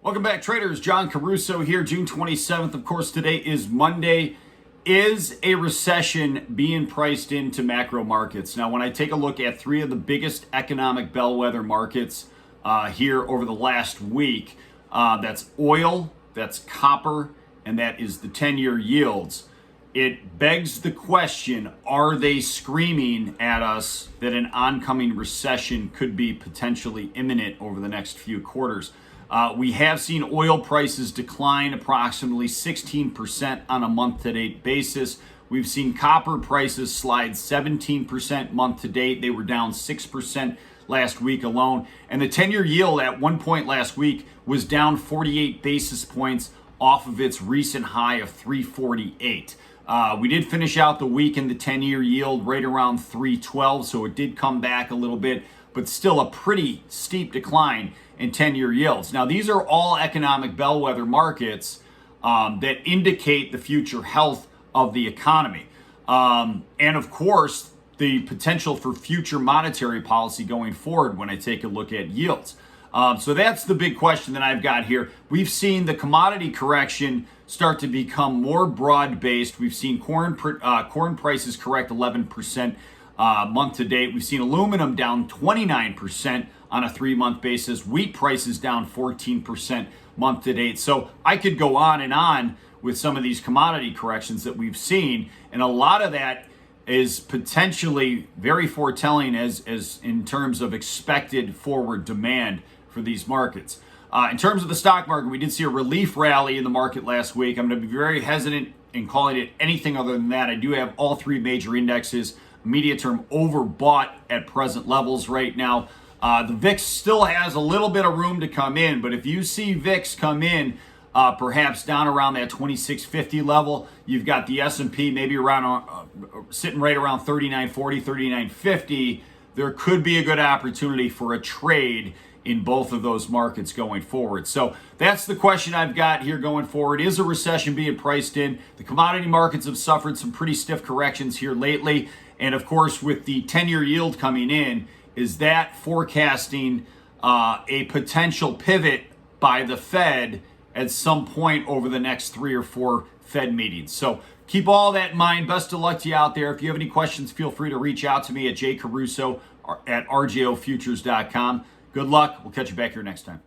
Welcome back, traders. John Caruso here, June 27th. Of course, today is Monday. Is a recession being priced into macro markets? Now, when I take a look at three of the biggest economic bellwether markets here over the last week, that's oil, that's copper, and that is the 10-year yields. It begs the question, are they screaming at us that an oncoming recession could be potentially imminent over the next few quarters? We have seen oil prices decline approximately 16% on a month-to-date basis. We've seen copper prices slide 17% month-to-date. They were down 6% last week alone. And the 10-year yield at one point last week was down 48 basis points off of its recent high of 348. We did finish out the week in the 10-year yield right around 312, so it did come back a little bit, but still a pretty steep decline in 10-year yields. Now, these are all economic bellwether markets that indicate the future health of the economy. And of course, the potential for future monetary policy going forward when I take a look at yields. So that's the big question that I've got here. We've seen the commodity correction start to become more broad-based. We've seen corn prices correct 11% month to date. We've seen aluminum down 29% on a 3-month basis. Wheat prices down 14% month to date. So I could go on with some of these commodity corrections that we've seen, and a lot of that is potentially very foretelling as in terms of expected forward demand for these markets. In terms of the stock market, we did see a relief rally in the market last week. I'm going to be very hesitant in calling it anything other than that. I do have all three major indexes immediate term overbought at present levels right now. The VIX still has a little bit of room to come in, but if you see VIX come in perhaps down around that 2650 level, you've got the S&P maybe around sitting right around 3940, 3950. There could be a good opportunity for a trade in both of those markets going forward. So that's the question I've got here going forward. Is a recession being priced in? The commodity markets have suffered some pretty stiff corrections here lately. And of course, with the 10-year yield coming in, is that forecasting a potential pivot by the Fed at some point over the next 3 or 4 Fed meetings? So keep all that in mind. Best of luck to you out there. If you have any questions, feel free to reach out to me at jcaruso at rjofutures.com. Good luck. We'll catch you back here next time.